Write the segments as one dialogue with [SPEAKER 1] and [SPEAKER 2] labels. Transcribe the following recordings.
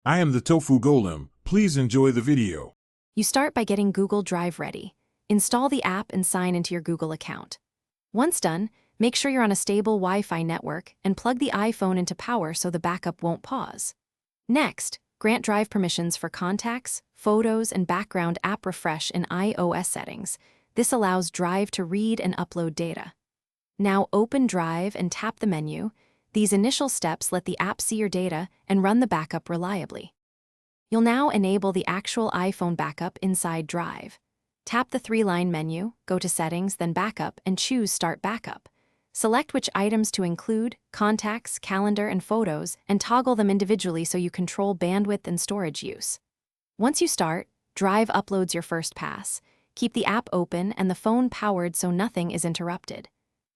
[SPEAKER 1] I am the Tofu Golem. Please enjoy the video.
[SPEAKER 2] You start by getting Google Drive ready. Install the app and sign into your Google account. Once done, make sure you're on a stable Wi-Fi network and plug the iPhone into power so the backup won't pause. Next, grant Drive permissions for contacts, photos, and background app refresh in iOS settings. This allows Drive to read and upload data. Now open Drive and tap the menu. These initial steps let the app see your data and run the backup reliably. You'll now enable the actual iPhone backup inside Drive. Tap the three-line menu, go to Settings, then Backup, and choose Start Backup. Select which items to include, contacts, calendar, and photos, and toggle them individually so you control bandwidth and storage use. Once you start, Drive uploads your first pass. Keep the app open and the phone powered so nothing is interrupted.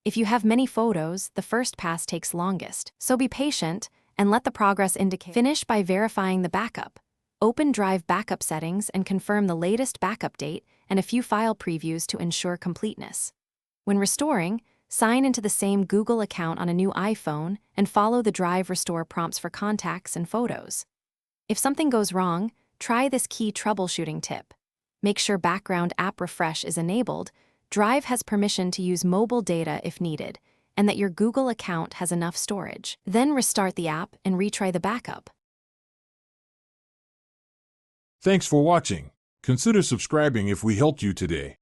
[SPEAKER 2] If you have many photos, the first pass takes longest, so be patient and let the progress indicate. Finish by verifying the backup. Open Drive backup settings and confirm the latest backup date and a few file previews to ensure completeness. When restoring, sign into the same Google account on a new iPhone and follow the Drive restore prompts for contacts and photos. If something goes wrong, try this key troubleshooting tip. Make sure background app refresh is enabled, Drive has permission to use mobile data if needed, and that your Google account has enough storage. Then restart the app and retry the backup.
[SPEAKER 1] Thanks for watching. Consider subscribing if we helped you today.